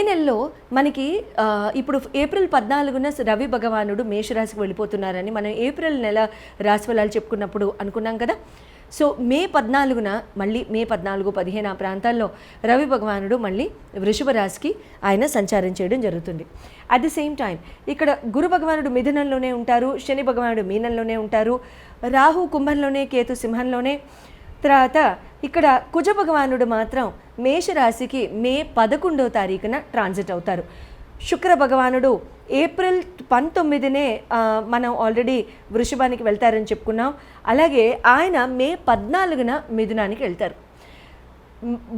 నెలలో మనకి ఇప్పుడు ఏప్రిల్ 14న రవి భగవానుడు మేషరాశికి వెళ్ళిపోతున్నారని మనం ఏప్రిల్ నెల రాశి ఫలాలు చెప్పుకున్నప్పుడు అనుకున్నాం కదా. సో మే 14న మళ్ళీ మే 14, 15 ఆ ప్రాంతాల్లో రవి భగవానుడు మళ్ళీ వృషభ రాశికి ఆయన సంచారం చేయడం జరుగుతుంది. అట్ ది సేమ్ టైం ఇక్కడ గురు భగవానుడు మిథునంలోనే ఉంటారు, శని భగవానుడు మీనంలోనే ఉంటారు, రాహు కుంభంలోనే, కేతు సింహంలోనే. తర్వాత ఇక్కడ కుజ భగవానుడు మాత్రం మేషరాశికి మే 11వ తారీఖున ట్రాన్సిట్ అవుతారు. శుక్ర భగవానుడు ఏప్రిల్ 19నే మనం ఆల్రెడీ వృషభానికి వెళ్తారని చెప్పుకున్నాం. అలాగే ఆయన మే 14న మిథునానికి వెళ్తారు.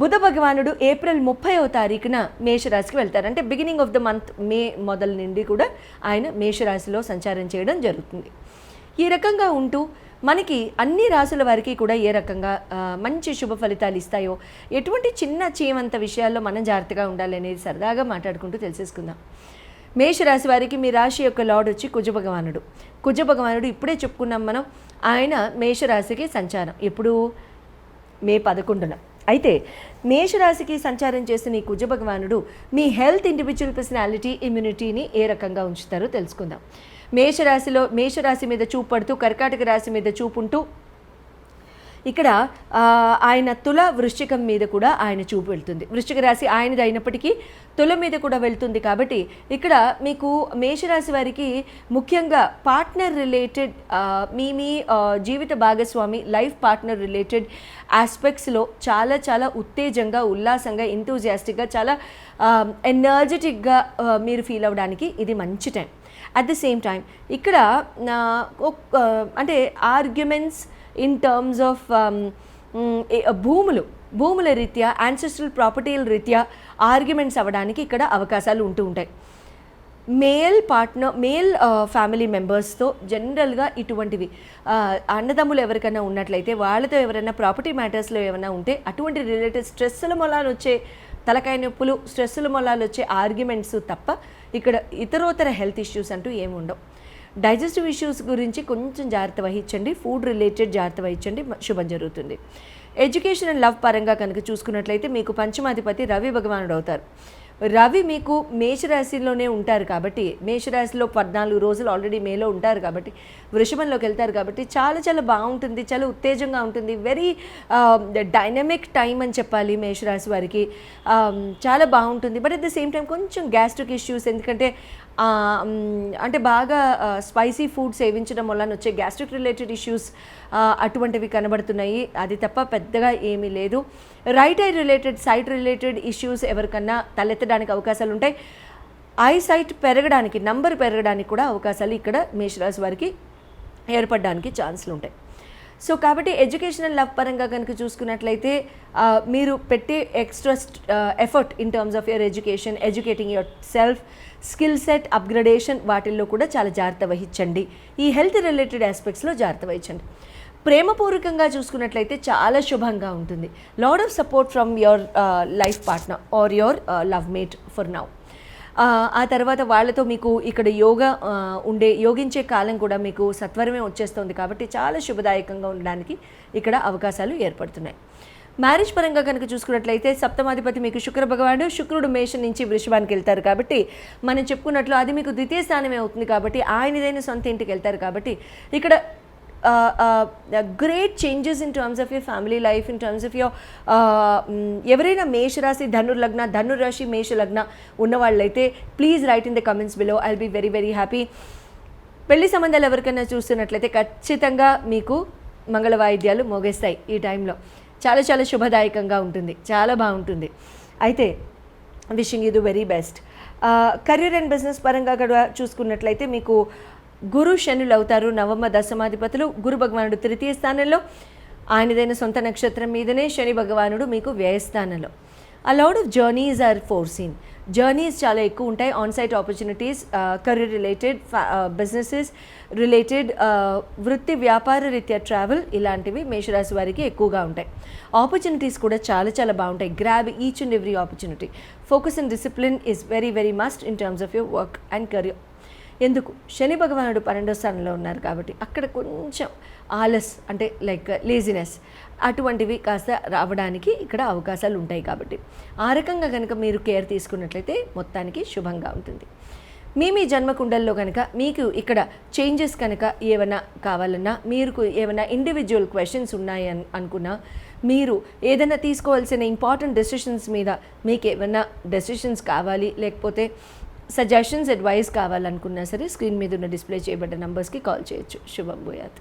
బుధ భగవానుడు ఏప్రిల్ 30వ తారీఖున మేషరాశికి వెళ్తారు. అంటే beginning of the month May మొదలు నుండి కూడా ఆయన మేషరాశిలో సంచారం చేయడం జరుగుతుంది. ఈ రకంగా ఉంటూ మనకి అన్ని రాసుల వారికి కూడా ఏ రకంగా మంచి శుభ ఫలితాలు ఇస్తాయో, ఎటువంటి చిన్న చీమంత విషయాల్లో మనం జాగ్రత్తగా ఉండాలి అనేది సరదాగా మాట్లాడుకుంటూ తెలిసేసుకుందాం. మేషరాశి వారికి మీ రాశి యొక్క లార్డ్ వచ్చి కుజ భగవానుడు. కుజ భగవానుడు ఇప్పుడే చెప్పుకున్నాం మనం, ఆయన మేషరాశికి సంచారం ఎప్పుడు మే 11న. అయితే మేషరాశికి సంచారం చేసిన ఈ కుజ భగవానుడు మీ హెల్త్, ఇండివిజువల్ పర్సనాలిటీ, ఇమ్యూనిటీని ఏ రకంగా ఉంచుతారో తెలుసుకుందాం. మేషరాశి మీద చూపు పడుతూ కర్కాటక రాశి మీద చూపుంటూ ఇక్కడ ఆయన తుల, వృశ్చికం మీద కూడా ఆయన చూపు వెళ్తుంది. వృశ్చిక రాశి ఆయనది అయినప్పటికీ తుల మీద కూడా వెళ్తుంది. కాబట్టి ఇక్కడ మీకు మేషరాశి వారికి ముఖ్యంగా పార్ట్నర్ రిలేటెడ్ మీ జీవిత భాగస్వామి, లైఫ్ పార్ట్నర్ రిలేటెడ్ ఆస్పెక్ట్స్లో చాలా చాలా ఉత్తేజంగా, ఉల్లాసంగా, ఎంతూజియాస్టిక్గా, చాలా ఎనర్జెటిక్గా మీరు ఫీల్ అవ్వడానికి ఇది మంచి time. At the same time ఇక్కడ అంటే ఆర్గ్యుమెంట్స్ ఇన్ టర్మ్స్ ఆఫ్ భూముల రీత్యా, యాన్సెస్ట్రల్ ప్రాపర్టీల రీత్యా ఆర్గ్యుమెంట్స్ అవ్వడానికి ఇక్కడ అవకాశాలు ఉంటూ ఉంటాయి. మేల్ ఫ్యామిలీ మెంబర్స్తో జనరల్గా ఇటువంటివి అన్నదమ్ములు ఎవరికైనా ఉన్నట్లయితే వాళ్ళతో ఎవరైనా ప్రాపర్టీ మ్యాటర్స్లో ఏమైనా ఉంటే అటువంటి రిలేటెడ్ స్ట్రెస్సుల మూలాలు వచ్చే తలకాయ నొప్పులు, స్ట్రెస్సుల మూలాలు వచ్చే ఆర్గ్యుమెంట్స్ తప్ప ఇక్కడ ఇతరోతర హెల్త్ ఇష్యూస్ అంటూ ఏమి ఉండవు. డైజెస్టివ్ ఇష్యూస్ గురించి కొంచెం జాగ్రత్త వహించండి, ఫుడ్ రిలేటెడ్ జాగ్రత్త వహించండి, శుభం జరుగుతుంది. ఎడ్యుకేషన్ అండ్ లవ్ పరంగా కనుక చూసుకున్నట్లయితే మీకు పంచమాధిపతి రవి భగవానుడు అవుతారు. రవి మీకు మేషరాశిలోనే ఉంటారు కాబట్టి, మేషరాశిలో 14 రోజులు ఆల్రెడీ మేలో ఉంటారు కాబట్టి, వృషభంలోకి వెళ్తారు కాబట్టి చాలా చాలా బాగుంటుంది, చాలా ఉత్తేజంగా ఉంటుంది. వెరీ డైనమిక్ టైం అని చెప్పాలి మేషరాశి వారికి, చాలా బాగుంటుంది. But at the same time కొంచెం గ్యాస్ట్రిక్ ఇష్యూస్, ఎందుకంటే అంటే బాగా స్పైసీ ఫుడ్ సేవించడం వల్ల వచ్చే గ్యాస్ట్రిక్ రిలేటెడ్ ఇష్యూస్ అటువంటివి కనబడుతున్నాయి. అది తప్ప పెద్దగా ఏమీ లేదు. Right eye related, sight related issues ఎవరికన్నా తలెత్తడానికి అవకాశాలు ఉంటాయి. ఐ సైట్ పెరగడానికి, నంబర్ పెరగడానికి కూడా అవకాశాలు ఇక్కడ మేషరాశి వారికి ఏర్పడడానికి ఛాన్సులు ఉంటాయి. సో కాబట్టి ఎడ్యుకేషనల్ లవ్ పరంగా కనుక చూసుకున్నట్లయితే మీరు పెట్టే extra effort in terms of your education, educating your self, skill set upgradation, వాటిల్లో కూడా చాలా జాగ్రత్త వహించండి. ఈ హెల్త్ రిలేటెడ్ ఆస్పెక్ట్స్లో జాగ్రత్త వహించండి. ప్రేమపూర్వకంగా చూసుకున్నట్లయితే చాలా శుభంగా ఉంటుంది. Lot of support from your life partner or your love made for now. ఆ తర్వాత వాళ్ళతో మీకు ఇక్కడ యోగించే కాలం కూడా మీకు సత్వరమే వచ్చేస్తుంది కాబట్టి చాలా శుభదాయకంగా ఉండడానికి ఇక్కడ అవకాశాలు ఏర్పడుతున్నాయి. మ్యారేజ్ పరంగా కనుక చూసుకున్నట్లయితే సప్తమాధిపతి మీకు శుక్ర భగవానుడు, శుక్రుడు మేషం నుంచి వృషభానికి వెళ్తారు కాబట్టి మనం చెప్పుకున్నట్లు అది మీకు ద్వితీయ స్థానమే అవుతుంది కాబట్టి ఆయనదైన సొంత ఇంటికి వెళ్తారు కాబట్టి ఇక్కడ great changes in terms of your family life, in terms of your ఎవరైనా మేషరాశి, ధనుర్లగ్న, ధనురాశి, మేషలగ్న ఉన్నవాళ్ళైతే please write in the comments below. I will be very very happy. పెళ్లి సంబంధాలు ఎవరికైనా చూస్తున్నట్లయితే ఖచ్చితంగా మీకు మంగళ వాయిద్యాలు మోగేస్తాయి ఈ టైంలో. చాలా చాలా శుభదాయకంగా ఉంటుంది, చాలా బాగుంటుంది. అయితే wishing you the very best. Career and business పరంగా కూడా చూసుకున్నట్లయితే మీకు గురు శనులు అవుతారు నవమ దశమాధిపతులు. గురు భగవానుడు తృతీయ స్థానంలో, ఆయనదైన సొంత నక్షత్రం మీదనే శని భగవానుడు మీకు వ్యయస్థానంలో. a lot of journeys are foreseen. Journeys చాలా ఎక్కువ ఉంటాయి. On site opportunities, career related, businesses related, వృత్తి వ్యాపార రీత్యా ట్రావెల్, ఇలాంటివి మేషరాశి వారికి ఎక్కువగా ఉంటాయి. ఆపర్చునిటీస్ కూడా చాలా చాలా బాగుంటాయి. Grab each and every opportunity. Focus and discipline is very very must in terms of your work and career. ఎందుకు? శని భగవానుడు 12వ స్థానంలో ఉన్నారు కాబట్టి అక్కడ కొంచెం ఆలస్ అంటే లైక్ లేజినెస్ అటువంటివి కాస్త రావడానికి ఇక్కడ అవకాశాలు ఉంటాయి. కాబట్టి ఆ రకంగా కనుక మీరు కేర్ తీసుకున్నట్లయితే మొత్తానికి శుభంగా ఉంటుంది. మీ జన్మకుండల్లో కనుక మీకు ఇక్కడ చేంజెస్ కనుక ఏమైనా కావాలన్నా, మీరు ఏమైనా ఇండివిజువల్ క్వశ్చన్స్ ఉన్నాయి అనుకున్నా, మీరు ఏదైనా తీసుకోవాల్సిన ఇంపార్టెంట్ డెసిషన్స్ మీద మీకు ఏమైనా డెసిషన్స్ కావాలి, లేకపోతే సజెషన్స్ అడ్వైస్ కావాలనుకున్నా సరే స్క్రీన్ మీద ఉన్న డిస్ప్లే చేయబడ్డ నంబర్స్కి కాల్ చేయొచ్చు. శుభం భూయాత్.